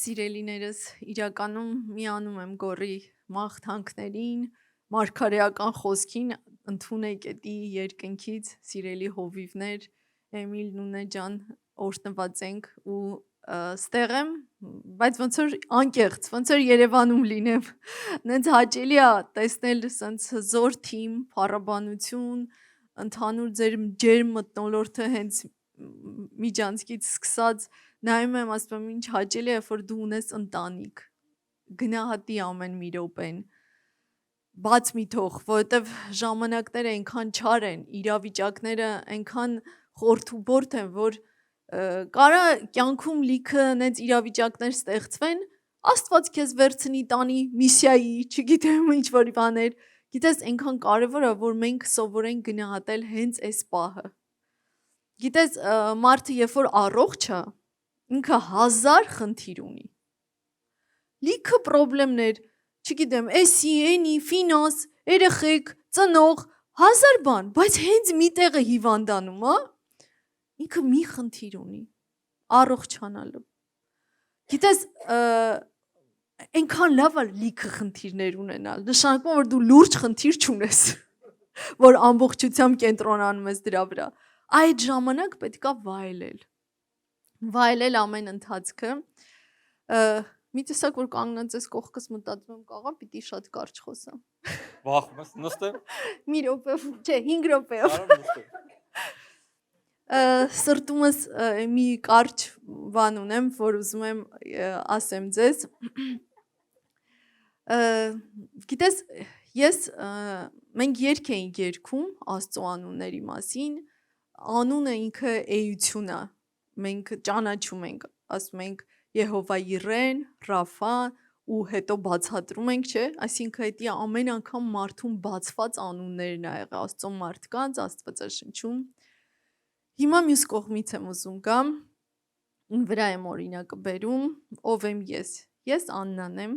Սիրելիներս, իրականում միանում եմ գորի մաղթանքներին, մարգարեական խոսքին, ընդունեք էդի երկնքից, սիրելի հովիվներ, Էմիլ Նունե ջան, օրհնված ենք ու ստեղ եմ, բայց ոնց որ անկեղծ, ոնց որ Երևանում լինեմ, նենց հաճելի է տեսնել սենց հզոր թիմ, փառաբանություն, ընդհանուր ձեր ջերմ մթնոլորտը հենց միջանցքից սկսած նայում եմ, ասում եմ, ինչ հաճելի է, որ դու ունես ընտանիք, գնահատի ամեն մի րոպեն, բաց մի թող, որովհետև ժամանակները այնքան չար են, իրավիճակները այնքան խորթուբորթ են, որ կարա կյանքում լիքը նենց իրավիճակներ ստեղծվեն, Աստված քեզ վերցնի տանի միսիայի, չգիտեմ ինչ որ բաներ, գիտես այնքան կարևոր է, որ մենք սովորենք գնահատել հենց այս պահը, գիտես մարդը երբ որ առողջ է, ինքը 1000 խնդիր ունի, լիքը պրոբլեմներ, չգիտեմ, էսի, էնի, ֆինանս, երեխեք, ծնող, 1000 բան, բայց հենց մի տեղը հիվանդանում, ինքը մի խնդիր ունի, առողջանալու, գիտես, այնքան լավ է լիքը խնդիրներ ունենալ, նշանակում որ դու լուրջ խնդիր չունես, որ ամբողջությամբ կենտրոնանում ես դրա վրա, այդ ժամանակ պետք է վայելել ամեն ընթացքը, մի տեսակ որ կանգնած ես կողքս մտածում եմ կաղա պիտի շատ կարճ խոսամ, վախում ես նստեմ, մի րոպե, չէ 5 րոպեով, սրտումս մի կարճ բան ունեմ, որ ուզում եմ ասեմ ձեզ, գիտես, մենք երգ էինք երգում Աստծո անունների մասին, անունը ինքը էություն է, մենք ճանաչում ենք, ասում ենք Եհովա Իրեն, Ռաֆա ու հետո բացատրում ենք, չէ, այսինքն դա ամեն անգամ մարդուն բացված անուններն ա եղել Աստծո մարդկանց, Աստվածաշնչում, հիմա մյուս կողմից եմ ուզում գամ, վրա եմ օրինակը բերում, ով եմ ես Աննան եմ,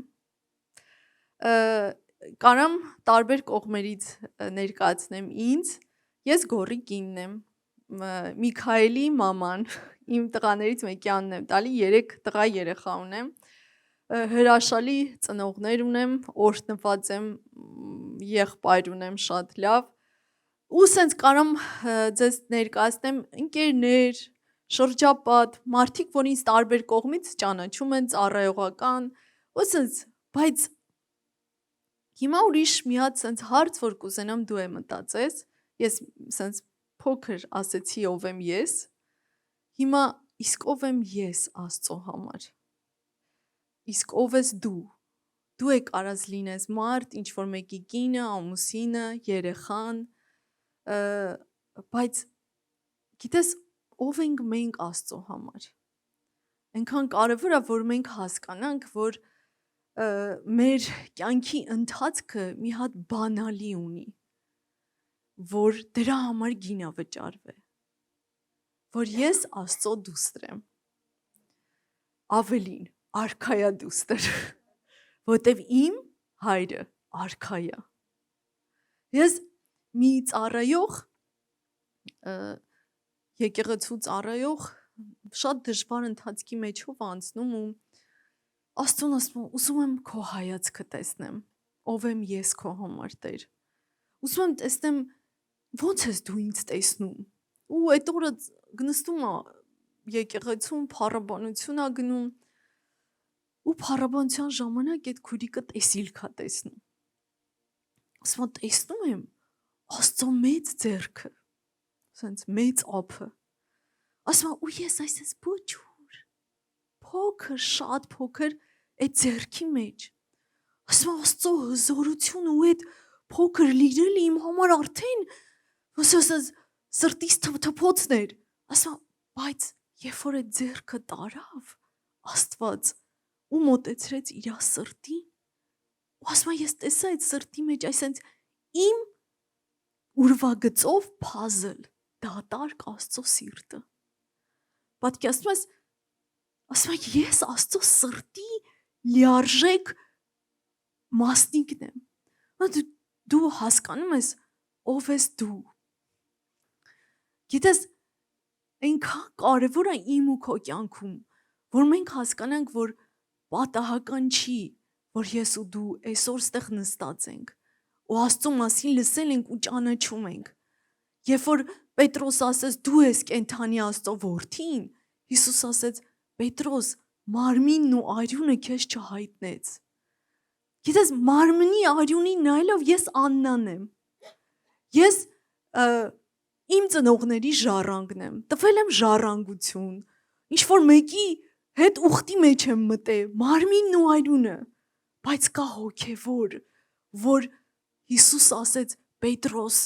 կարամ տարբեր կողմերից ներկայացնեմ ինձ, ես գորի կինն եմ, Միքայելի մաման, իմ տղաներից մեկի անունն եմ տալի, 3 տղա երեխա ունեմ, հրաշալի ծնողներ ունեմ, օրհնված եմ, եղբայր ունեմ շատ լավ, ու սենց կարամ ձեզ ներկայացնեմ ընկերներ, շրջապատ, մարդիկ, որ ինձ տարբեր կողմից ճանաչում են, ծառայողական, ու սենց, բայց հիմա ուրիշ մի հատ սենց հարց, որ կուզենամ դու է մտածես, ես սենց փոքր ասեցի ով եմ ես, հիմա իսկ ով եմ ես Աստծո համար, իսկ ով ես դու է կարած լինես մարդ, ինչ որ մեկի կինը, ամուսինը, երեխան, բայց գիտես ով ենք մենք Աստծո համար, այնքան կարևոր է, որ մենք հասկանանք, որ մեր կյանքի ընթացքը մի հատ բանալի ունի, որ դրա համար գինա վճարվե, որ ես Աստծո դուստր եմ, ավելին, արքայա դուստր, որտև իմ հայրը արքայա, ես մի ծառայող, եկեղեցու ծառայող, շատ դժվար ընթացքի մեջով անցնում ու Աստծուն ասում եմ, ուզում եմ քո հայացքը տեսնեմ, ով եմ ես քո համար Տեր, ուզում եմ տեսնեմ, ոնց ես դու ինձ տեսնում, ու այդ օրը նստում է եկեղեցում, փառաբանություն է գնում, ու փառաբանության ժամանակ այդ քուրիկը տեսիլք է տեսնում, ասում եմ տեսնում եմ Աստծո մեծ ձեռքը, սենց մեծ ափը, ասում եմ ու ես այսպես բոջուր, փոքր, շատ փոքր այդ ձեռքի մեջ, ասում եմ Աստծո հզորությունը ու այդ փոքր լինելը իմ համար արդեն, ոսես սրտիս թփթփոցներ, ասում եմ, բայց երբ որ այդ ձեռքը տարավ, Աստված ու մոտեցրեց իր սրտին, ու ասում եմ ես տեսա այդ սրտի մեջ այսենց իմ ուրվագծով փազլ, դատարկ Աստծո սիրտը, պատկերացնում ես, ասում եմ ես Աստծո սրտի լիարժեք մասնիկն եմ, դու հասկանում ես ով ես դու, գիտես այնքան կարևոր է իմ ու քո կյանքում, որ մենք հասկանանք, որ պատահական չի, որ ես ու դու այսօր ստեղ նստած ենք ու Աստծո մասին լսել ենք ու ճանաչում ենք։ Երբ որ Պետրոս ասեց դու ես կենթանի Աստծո որդին, Հիսուս ասեց Պետրոս, մարմինն ու արյունը քեզ չհայտնեց։ Գիտես, մարմնի արյունին նայելով ես Աննան եմ։ Ես իմ ծնողների ժառանգն եմ, տվել եմ ժառանգություն, ինչ որ մեկի հետ ուխտի մեջ եմ մտել, մարմինն ու արյունը, բայց կա հոգևոր, որ Հիսուս ասեց Պետրոս,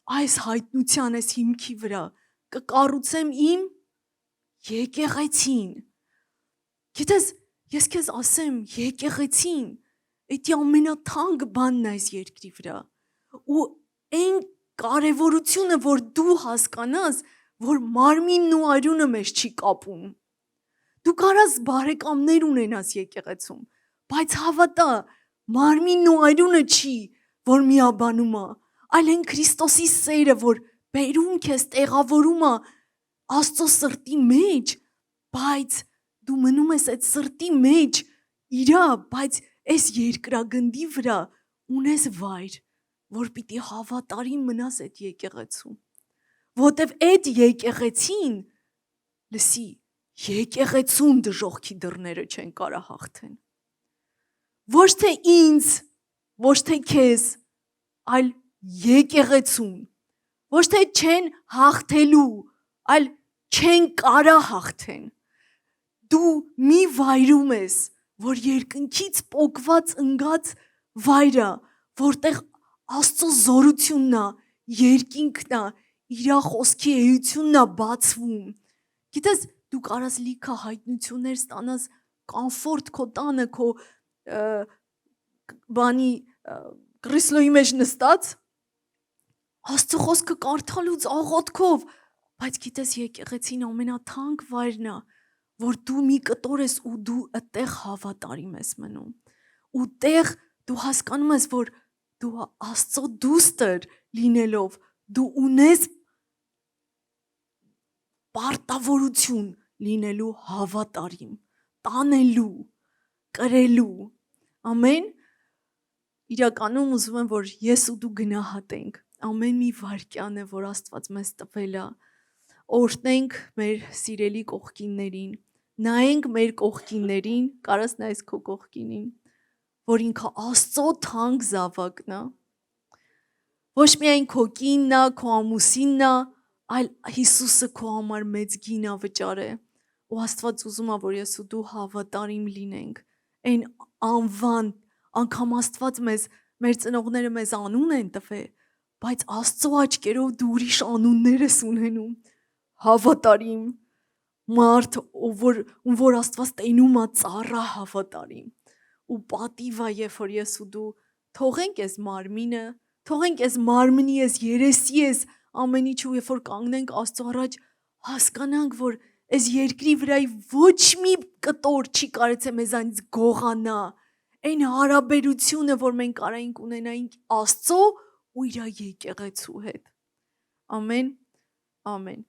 այս հայտնության այս հիմքի վրա կկառուցեմ իմ եկեղեցին։ Գիտես, ես քեզ ասեմ, եկեղեցին էդի ամենաթանկ բանն է այս երկրի վրա։ Ու այն կարևորությունը, որ դու հասկանաս, որ մարմինն ու արյունը մեզ չի կապում։ Դու կարաս բարեկամներ ունենաս եկեղեցում, բայց հավատա, մարմինն ու արյունը չի, որ միաբանում է, այլ այն Քրիստոսի սերը, որ բերում քեզ, տեղավորում է Աստծո սրտի մեջ, բայց դու մնում ես այդ սրտի մեջ իրա, բայց այս երկրագնդի վրա ունես վայր, որ պիտի հավատարիմ մնաս այդ եկեղեցում, որտև այդ եկեղեցին, լսի, եկեղեցուն դժոխքի դռները չեն կարա հաղթեն։ Ոչ թե ինձ, ոչ թե քեզ, այլ եկեղեցուն, ոչ թե չեն հաղթելու, այլ չեն կարա հաղթեն։ Դու մի վայրում ես, որ երկնքից պոկված ընկած վայրը, որտեղ Աստծո զորությունն է, երկինքն է, իր խոսքի էությունն է բացվում։ Գիտես, դու կարաս լիքը հայտնություններ ստանաս կոմֆորտ քո տանը, քո բանի կրիսլոյի մեջ նստած, Աստծո խոսքը կարդալուց աղոթքով, բայց գիտես եկեղեցին ամենաթանկ վայրն է, որ դու մի կտոր ես ու դու այդտեղ հավատարիմ ես մնում։ Ու տեղ դու հասկանում ես, որ դու Աստծո դուստր լինելով, դու ունես պարտավորություն լինելու հավատարիմ, տանելու, կրելու։ Ամեն։ Իրականում ուզում եմ, որ ես ու դու գնահատենք ամեն մի վայրկյանը, որ Աստված մեզ տվել է, օրհնենք մեր սիրելի կողքիններին, նայենք մեր կողքիններին, կարաս նայես քո կողքինին, որ ինքը Աստծո թանկ զավակն է, ոչ միայն քո կինն է, քո ամուսինն է, այլ Հիսուսը քո համար մեծ գին է վճարել, ու Աստված ուզում է, որ ես ու դու հավատարիմ լինենք, այն անվան, անգամ Աստված մեր ծնողները մեզ անուն են տվել, բայց Աստծո աչքերով դու ուրիշ անուններ ես ունենում, հավատարիմ մարդ, ում որ Աստված տենում է ծառա հավատարիմ, ու պատիվ է, երբ որ ես ու դու թողենք ես մարմինը, թողենք ես մարմնի ես, երեսի ես, ամեն ինչ, ու երբ որ կանգնենք Աստծո առաջ, հասկանանք, որ այս երկրի վրայի ոչ մի կտոր չի կարեցե մեզանից գողանա, այն հարաբերությունը, որ մենք կարայինք ունենայինք Աստծո ու իր եկեղեցու հետ։ Ամեն, ամեն։